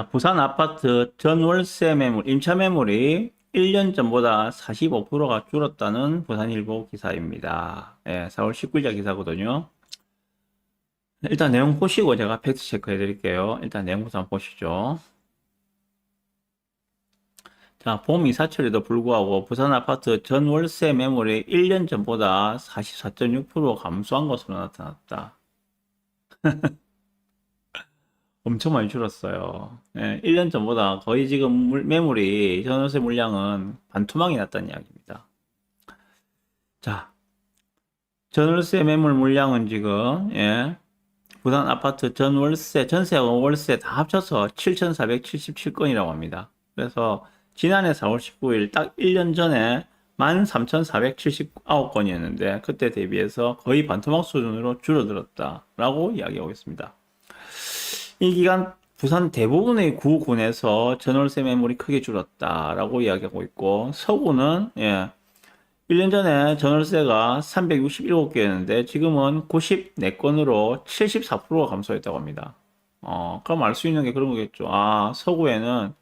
자, 부산 아파트 전월세 매물, 임차 매물이 1년 전보다 45%가 줄었다는 부산일보 기사입니다. 예, 4월 19일 기사거든요. 일단 내용 보시고 제가 팩트 체크 해드릴게요. 일단 내용부터 한번 보시죠. 자, 봄 이사철에도 불구하고 부산 아파트 전월세 매물이 1년 전보다 44.6% 감소한 것으로 나타났다. 엄청 많이 줄었어요. 예, 1년 전보다 거의 지금 매물이 전월세 물량은 반토막이 났다는 이야기입니다. 자, 전월세 매물 물량은 지금 예, 부산 아파트 전월세, 전세하고 월세 다 합쳐서 7,477건이라고 합니다. 그래서 지난해 4월 19일 딱 1년 전에 13,479건이었는데 그때 대비해서 거의 반토막 수준으로 줄어들었다라고 이야기하고 있습니다. 이 기간 부산 대부분의 구군에서 전월세 매물이 크게 줄었다라고 이야기하고 있고 서구는 1년 전에 전월세가 367개였는데 지금은 94건으로 74%가 감소했다고 합니다. 그럼 알 수 있는 게 그런 거겠죠. 아, 서구에는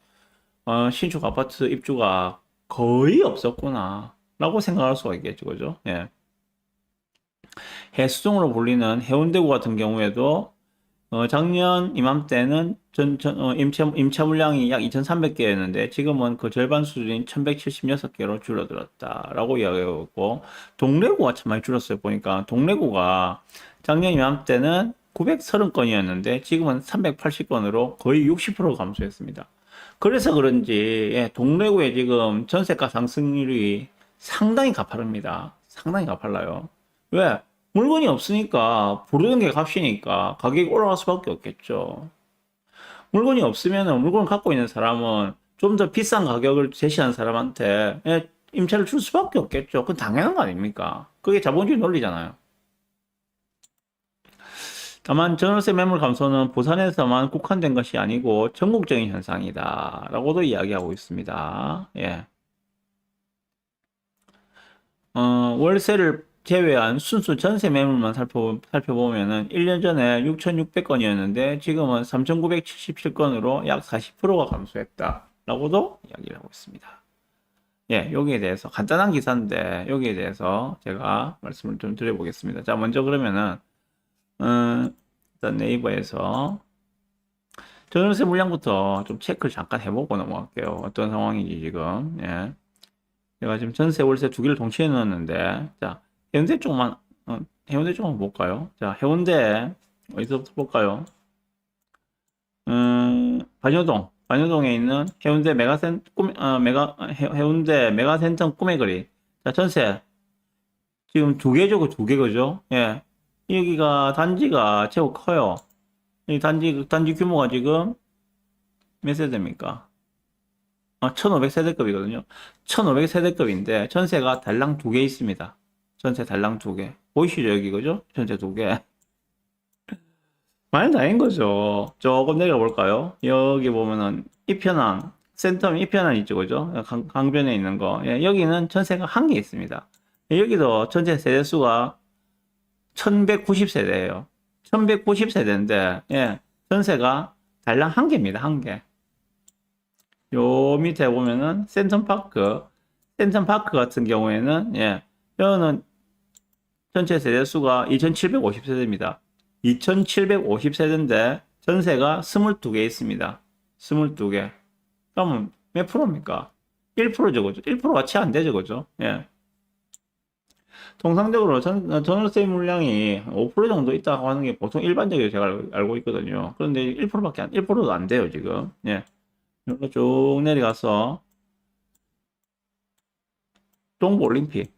신축 아파트 입주가 거의 없었구나 라고 생각할 수가 있겠죠. 그죠? 예. 해수종으로 불리는 해운대구 같은 경우에도 작년 이맘때는 임차 물량이 약 2,300개였는데 지금은 그 절반 수준인 1,176개로 줄어들었다라고 이야기하고 동래구가 참 많이 줄었어요. 보니까 동래구가 작년 이맘때는 930건이었는데 지금은 380건으로 거의 60% 감소했습니다. 그래서 그런지 동래구의 지금 전세가 상승률이 상당히 가파릅니다. 상당히 가팔라요. 왜? 물건이 없으니까 부르는 게 값이니까 가격이 올라갈 수밖에 없겠죠. 물건이 없으면 물건을 갖고 있는 사람은 좀 더 비싼 가격을 제시한 사람한테 임차를 줄 수밖에 없겠죠. 그건 당연한 거 아닙니까? 그게 자본주의 논리잖아요. 다만 전월세 매물 감소는 부산에서만 국한된 것이 아니고 전국적인 현상이다 라고도 이야기하고 있습니다. 예. 월세를 제외한 순수 전세 매물만 살펴보면은 1년 전에 6,600건이었는데 지금은 3,977건으로 약 40%가 감소했다 라고도 이야기를 하고 있습니다. 예, 여기에 대해서 간단한 기사인데 여기에 대해서 제가 말씀을 좀 드려보겠습니다. 자, 먼저 그러면은 일단 네이버에서 전월세 물량부터 좀 체크를 잠깐 해보고 넘어갈게요. 어떤 상황인지 지금. 예. 제가 지금 전세, 월세 두 개를 동시에 넣었는데, 자, 해운대 쪽만, 해운대 쪽만 볼까요? 자, 해운대, 어디서부터 볼까요? 반여동에 있는 해운대 해운대 메가센터 꿈의 거리. 자, 전세. 지금 두 개죠, 그 두 개, 그죠? 예. 여기가 단지가 제법 커요. 이 단지 규모가 지금 몇 세대입니까? 1500세대급이거든요. 1500세대급인데 전세가 달랑 두 개 있습니다. 전세 달랑 두 개. 보이시죠, 여기, 그죠? 전세 두 개. 많이 다닌 거죠. 조금 내려볼까요? 여기 보면은 이편항, 센텀 이편항 있죠, 그죠? 강변에 있는 거. 예, 여기는 전세가 한 개 있습니다. 예, 여기도 전체 세대수가 1190세대예요. 1190세대인데, 예, 전세가 달랑 한 개입니다, 한 개. 요 밑에 보면은 센텀파크 같은 경우에는 예, 여기는 전체 세대수가 2750세대입니다. 2750세대인데 전세가 22개 있습니다. 22개. 그러면 몇 프로입니까? 1%죠, 그죠? 1%가 채 안 되죠, 그죠? 예. 통상적으로 전월세 물량이 5% 정도 있다고 하는 게 보통 일반적으로 제가 알고 있거든요. 그런데 1%도 안 돼요, 지금. 예. 이렇게 쭉 내려가서 동부올림픽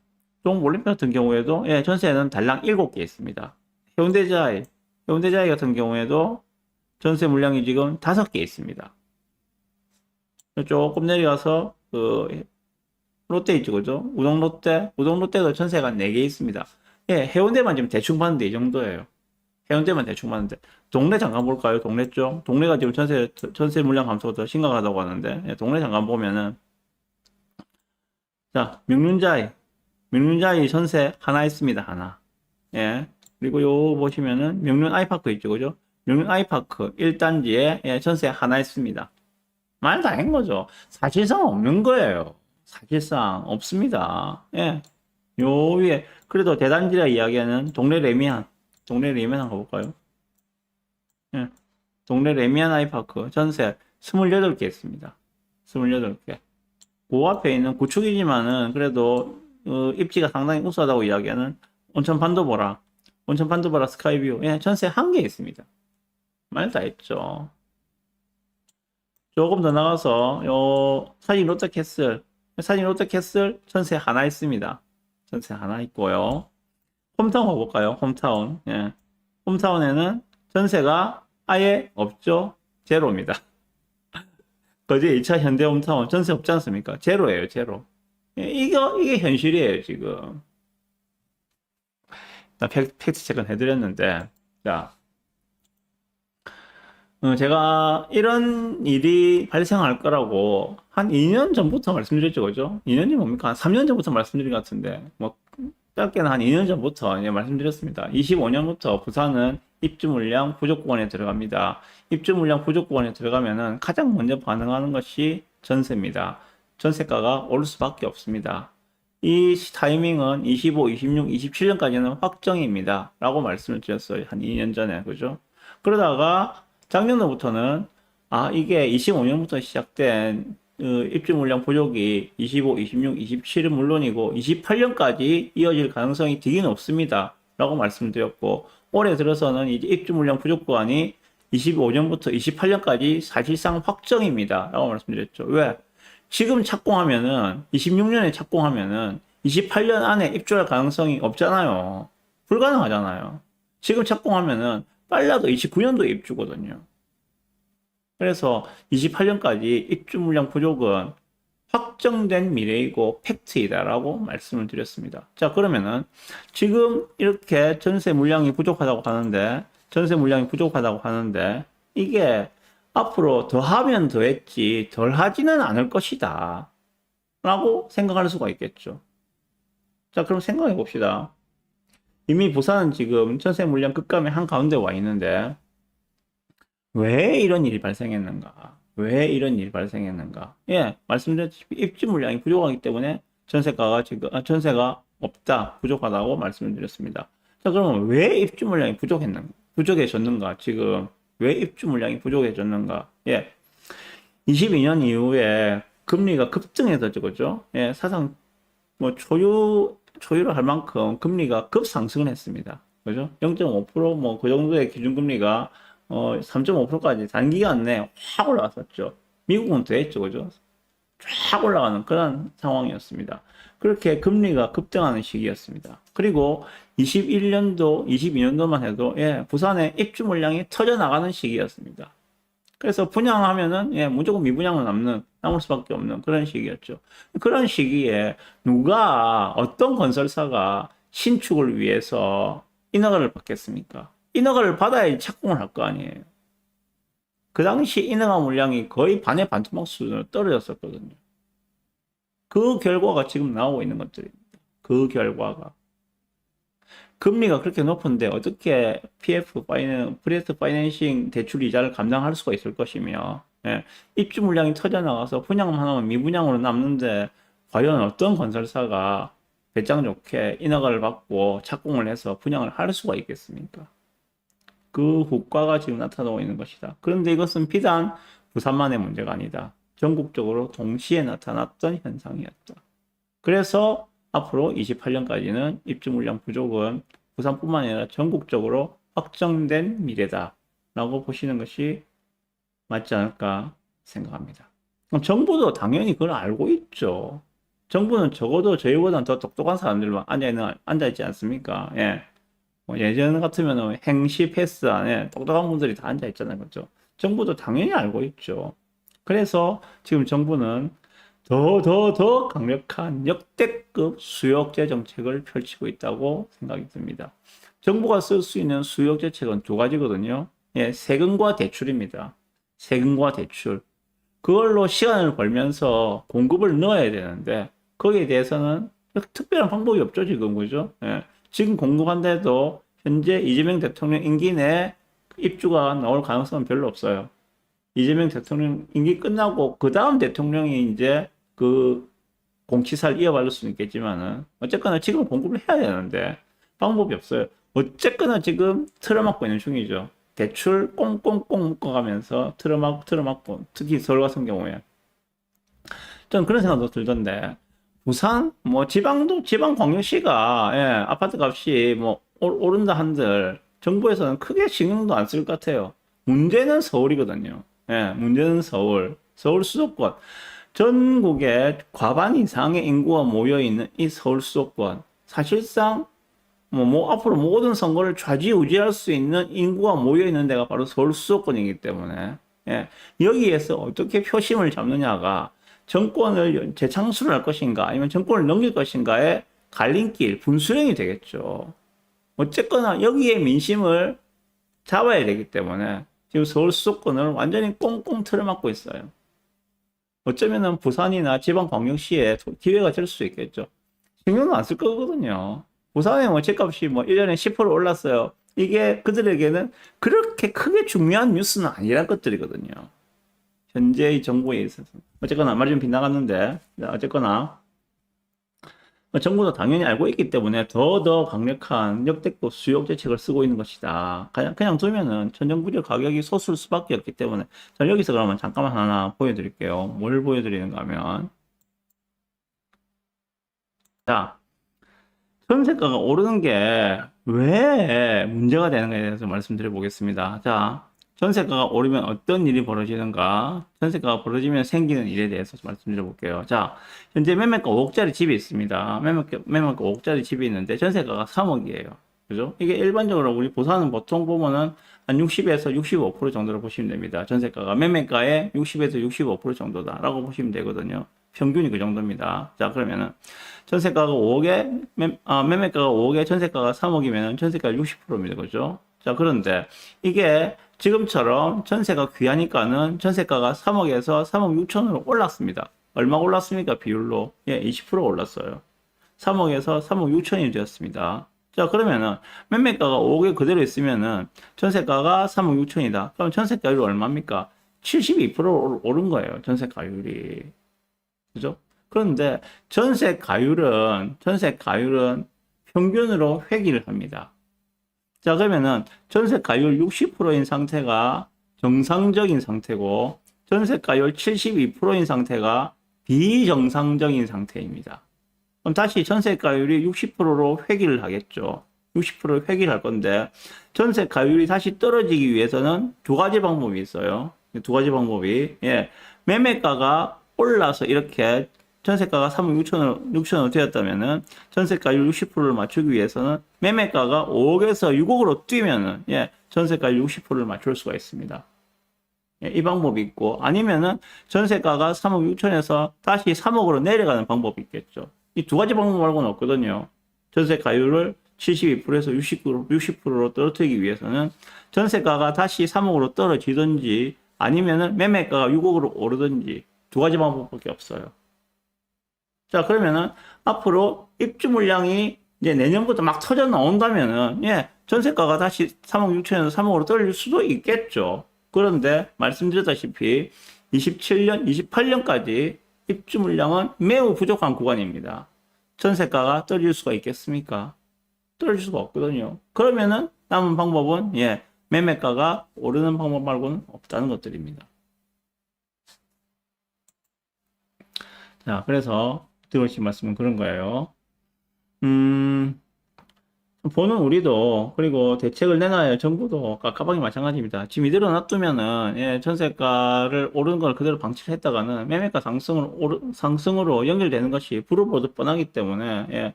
같은 경우에도 예, 전세는 달랑 7개 있습니다. 해운대자이 같은 경우에도 전세 물량이 지금 5개 있습니다. 조금 내려가서 그 롯데 있죠, 그죠? 우동롯데도 전세가 4개 있습니다. 예, 해운대만 지금 대충 봤는데 이 정도예요. 해운대만 대충 봤는데 동네 잠깐 볼까요? 동네 쪽 동네가 지금 전세 물량 감소가 더 심각하다고 하는데 예, 동네 잠깐 보면은 자 명륜자이 전세 하나 있습니다. 하나. 예. 그리고 요 보시면은 명륜 아이파크 있죠, 그죠? 용인 아이파크 1단지에 예, 전세 하나 있습니다. 말 다 한 거죠. 사실상 없는 거예요. 사실상 없습니다. 예. 요 위에 그래도 대단지라 이야기하는 동네 레미안 가볼까요? 예. 동네 레미안 아이파크 전세 28개 있습니다. 28개. 그 앞에 있는 구축이지만은 그래도 입지가 상당히 우수하다고 이야기하는 온천 판도보라 스카이뷰 예, 전세 한 개 있습니다. 말 다 했죠. 조금 더 나가서 요 사진 롯데캐슬 전세 하나 있습니다. 전세 하나 있고요. 홈타운 가볼까요? 홈타운. 예. 홈타운에는 전세가 아예 없죠. 제로입니다. 거제 2차 현대 홈타운 전세 없지 않습니까? 제로예요, 제로. 예, 이게 현실이에요, 지금. 팩트 체크는 해드렸는데, 자, 제가 이런 일이 발생할 거라고 한 2년 전부터 말씀드렸죠, 그죠? 2년이 뭡니까? 한 3년 전부터 말씀드린 것 같은데, 뭐, 짧게는 한 2년 전부터 이제 말씀드렸습니다. 25년부터 부산은 입주 물량 부족 구간에 들어갑니다. 입주 물량 부족 구간에 들어가면은 가장 먼저 반응하는 것이 전세입니다. 전세가가 오를 수밖에 없습니다. 이 타이밍은 25, 26, 27년까지는 확정입니다. 라고 말씀을 드렸어요. 한 2년 전에. 그죠? 그러다가 작년도부터는 이게 25년부터 시작된 입주 물량 부족이 25, 26, 27은 물론이고 28년까지 이어질 가능성이 되게 높습니다. 라고 말씀드렸고 올해 들어서는 이제 입주 물량 부족 구간이 25년부터 28년까지 사실상 확정입니다. 라고 말씀드렸죠. 왜? 지금 착공하면은 26년에 착공하면은 28년 안에 입주할 가능성이 없잖아요. 불가능하잖아요. 지금 착공하면은 빨라도 29년도에 입주거든요. 그래서 28년까지 입주 물량 부족은 확정된 미래이고 팩트이다라고 말씀을 드렸습니다. 자, 그러면은 지금 이렇게 전세 물량이 부족하다고 하는데 이게 앞으로 더 하면 더 했지 덜 하지는 않을 것이다 라고 생각할 수가 있겠죠. 자, 그럼 생각해 봅시다. 이미 부산은 지금 전세 물량 급감의 한가운데 와 있는데 왜 이런 일이 발생했는가? 왜 이런 일이 발생했는가? 예, 말씀드렸다시피 입주 물량이 부족하기 때문에 전세가 없다, 부족하다고 말씀을 드렸습니다. 자, 그러면 왜 입주 물량이 부족해졌는가? 지금 왜 입주 물량이 부족해졌는가? 예, 22년 이후에 금리가 급등해서 그죠? 예, 사상 뭐 초유를 할 만큼 금리가 급상승을 했습니다. 그죠? 0.5% 뭐 그 정도의 기준금리가 3.5%까지 단기간 내에 확 올라갔었죠. 미국은 더 했죠. 그죠? 쫙 올라가는 그런 상황이었습니다. 그렇게 금리가 급등하는 시기였습니다. 그리고 21년도, 22년도만 해도 예, 부산의 입주 물량이 터져나가는 시기였습니다. 그래서 분양하면은 예, 무조건 미분양은 남을 수밖에 없는 그런 시기였죠. 그런 시기에 어떤 건설사가 신축을 위해서 인허가를 받겠습니까? 인허가를 받아야지 착공을 할 거 아니에요. 그 당시 인허가 물량이 거의 반의 반토막 수준으로 떨어졌었거든요. 그 결과가 지금 나오고 있는 것들입니다. 그 결과가. 금리가 그렇게 높은데 어떻게 프리에스트 파이낸싱 대출 이자를 감당할 수가 있을 것이며, 예, 입주 물량이 터져나가서 분양만 하면 미분양으로 남는데 과연 어떤 건설사가 배짱 좋게 인허가를 받고 착공을 해서 분양을 할 수가 있겠습니까? 그 효과가 지금 나타나고 있는 것이다. 그런데 이것은 비단 부산만의 문제가 아니다. 전국적으로 동시에 나타났던 현상이었다. 그래서 앞으로 28년까지는 입주 물량 부족은 부산뿐만 아니라 전국적으로 확정된 미래다 라고 보시는 것이 맞지 않을까 생각합니다. 그럼 정부도 당연히 그걸 알고 있죠. 정부는 적어도 저희보다는 더 똑똑한 사람들만 앉아있지 않습니까? 예. 뭐 예전 같으면 행시 패스 안에 똑똑한 분들이 다 앉아있잖아요. 그렇죠? 정부도 당연히 알고 있죠. 그래서 지금 정부는 더 강력한 역대급 수요억제 정책을 펼치고 있다고 생각이 듭니다. 정부가 쓸 수 있는 수요억제책은 두 가지거든요. 예, 세금과 대출입니다. 세금과 대출. 그걸로 시간을 벌면서 공급을 넣어야 되는데 거기에 대해서는 특별한 방법이 없죠, 지금. 그죠? 예. 지금 공급한데도 현재 이재명 대통령 임기 내에 입주가 나올 가능성은 별로 없어요. 이재명 대통령 임기 끝나고 그 다음 대통령이 이제 그 공치사를 이어받을 수는 있겠지만은 어쨌거나 지금 공급을 해야 되는데 방법이 없어요. 어쨌거나 지금 틀어막고 있는 중이죠. 대출 꽁꽁꽁 묶어가면서 틀어막고 특히 서울 같은 경우에 전 그런 생각도 들던데 부산 뭐 지방광역시가 예, 아파트 값이 뭐 오른다 한들 정부에서는 크게 신경도 안 쓸 것 같아요. 문제는 서울이거든요. 예, 문제는 서울 수도권. 전국에 과반 이상의 인구가 모여 있는 이 서울 수도권. 사실상 뭐 앞으로 모든 선거를 좌지우지할 수 있는 인구가 모여 있는 데가 바로 서울 수도권이기 때문에 예, 여기에서 어떻게 표심을 잡느냐가 정권을 재창출을 할 것인가 아니면 정권을 넘길 것인가의 갈림길, 분수령이 되겠죠. 어쨌거나 여기에 민심을 잡아야 되기 때문에 지금 서울 수도권을 완전히 꽁꽁 틀어막고 있어요. 어쩌면은 부산이나 지방광역시에 기회가 될 수 있겠죠. 신경도 안 쓸 거거든요. 부산의 뭐 집값이 뭐 1년에 10% 올랐어요. 이게 그들에게는 그렇게 크게 중요한 뉴스는 아니란 것들이거든요. 현재의 정부에 있어서. 어쨌거나 말이 좀 빗나갔는데, 어쨌거나 정부도 당연히 알고 있기 때문에 더 강력한 역대급 수요 정책을 쓰고 있는 것이다. 그냥 두면은 천정부지 가격이 솟을 수밖에 없기 때문에. 자, 여기서 그러면 잠깐만 하나 보여드릴게요. 뭘 보여드리는가 하면. 자, 전세가가 오르는 게 왜 문제가 되는가에 대해서 말씀드려 보겠습니다. 자, 전세가가 오르면 어떤 일이 벌어지는가? 전세가가 벌어지면 생기는 일에 대해서 말씀드려 볼게요. 자, 현재 매매가 5억짜리 집이 있습니다. 매매가 5억짜리 집이 있는데 전세가가 3억이에요. 그죠? 이게 일반적으로 우리 부산은 보통 보면은 한 60에서 65% 정도로 보시면 됩니다. 전세가가 매매가의 60에서 65% 정도다라고 보시면 되거든요. 평균이 그 정도입니다. 자, 그러면은 전세가가 5억에 매매가가 5억에 전세가가 3억이면은 전세가 60%입니다. 그죠? 자, 그런데 이게 지금처럼 전세가 귀하니까는 전세가가 3억에서 3억 6천으로 올랐습니다. 얼마 올랐습니까? 비율로. 예, 20% 올랐어요. 3억에서 3억 6천이 되었습니다. 자, 그러면은 매매가가 5억에 그대로 있으면은 전세가가 3억 6천이다. 그럼 전세가율이 얼마입니까? 72% 오른 거예요. 전세가율이. 그죠? 그런데 전세가율은 평균으로 회귀를 합니다. 자, 그러면은 전세가율 60%인 상태가 정상적인 상태고 전세가율 72%인 상태가 비정상적인 상태입니다. 그럼 다시 전세가율이 60%로 회귀를 하겠죠. 60%로 회귀를 할 건데 전세가율이 다시 떨어지기 위해서는 두 가지 방법이 있어요. 두 가지 방법이 매매가가 올라서 이렇게 전세가가 3억 6천으로 되었다면은 전세가율 60%를 맞추기 위해서는 매매가가 5억에서 6억으로 뛰면은 전세가율 60%를 맞출 수가 있습니다. 이 방법이 있고 아니면은 전세가가 3억 6천에서 다시 3억으로 내려가는 방법이 있겠죠. 이 두 가지 방법 말고는 없거든요. 전세가율을 72%에서 60%로 떨어뜨리기 위해서는 전세가가 다시 3억으로 떨어지든지 아니면은 매매가가 6억으로 오르든지 두 가지 방법밖에 없어요. 자, 그러면은 앞으로 입주 물량이 이제 내년부터 막 터져 나온다면은 전세가가 다시 3억 6천에서 3억으로 떨어질 수도 있겠죠. 그런데 말씀드렸다시피 27년, 28년까지 입주 물량은 매우 부족한 구간입니다. 전세가가 떨어질 수가 있겠습니까? 떨어질 수가 없거든요. 그러면은 남은 방법은 매매가가 오르는 방법 말고는 없다는 것들입니다. 자, 그래서 드리고 말씀은 그런 거예요. 보는 우리도 그리고 대책을 내놔야 정부도 깝깝하게 마찬가지입니다. 지금 이대로 놔두면은 전세가를 오르는 걸 그대로 방치를 했다가는 매매가 상승으로 연결되는 것이 불을 보듯 뻔하기 때문에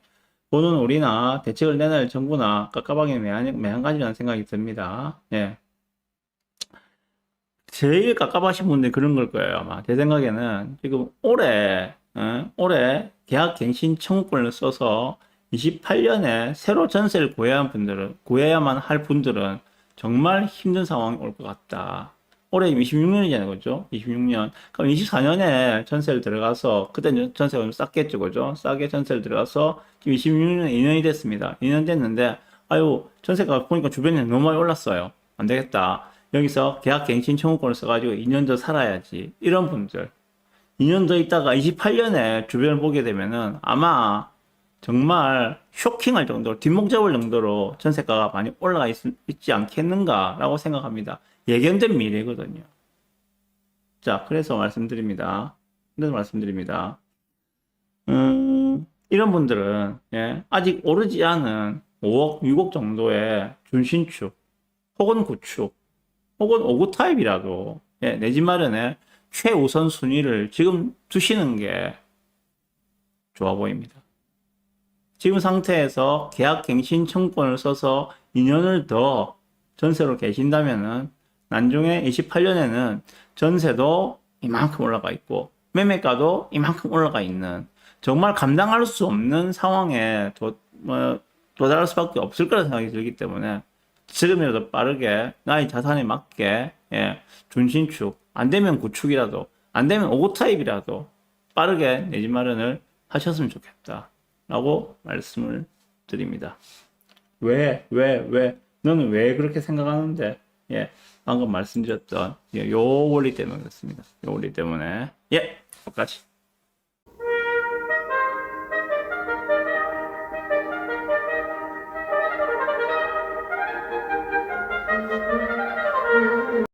보는 우리나 대책을 내놔야 할 정부나 깝깝하게 매한가지라는 생각이 듭니다. 제일 깝깝하신 분들이 그런 걸 거예요. 아마 제 생각에는 지금 올해 계약갱신 청구권을 써서 28년에 새로 전세를 구해야만 할 분들은 정말 힘든 상황이 올 것 같다. 올해 26년이잖아요, 그죠? 26년. 그럼 24년에 전세를 들어가서, 그때 전세가 좀 쌌겠죠, 그죠? 싸게 전세를 들어가서, 지금 26년에 2년이 됐습니다. 2년 됐는데, 전세가 보니까 주변에 너무 많이 올랐어요. 안 되겠다. 여기서 계약갱신 청구권을 써가지고 2년 더 살아야지. 이런 분들. 2년 더 있다가 28년에 주변을 보게 되면은 아마 정말 쇼킹할 정도로, 뒷목 잡을 정도로 전세가가 많이 올라가 있지 않겠는가라고 생각합니다. 예견된 미래거든요. 자, 그래서 말씀드립니다. 이런 분들은, 예, 아직 오르지 않은 5억, 6억 정도의 준신축, 혹은 구축, 혹은 5구 타입이라도, 예, 내 집 마련에 최우선 순위를 지금 두시는 게 좋아 보입니다. 지금 상태에서 계약갱신 청구권을 써서 2년을 더 전세로 계신다면은 나중에 28년에는 전세도 이만큼 올라가 있고 매매가도 이만큼 올라가 있는 정말 감당할 수 없는 상황에 도달할 수밖에 없을 거라 생각이 들기 때문에 지금이라도 빠르게 나의 자산에 맞게, 예, 준신축, 안 되면 구축이라도, 안 되면 5구 타입이라도 빠르게 내 집 마련을 하셨으면 좋겠다 라고 말씀을 드립니다. 왜? 너는 왜 그렇게 생각하는데? 예, 방금 말씀드렸던 요 원리 때문에 그렇습니다. 요 원리 때문에. 예, 여기까지.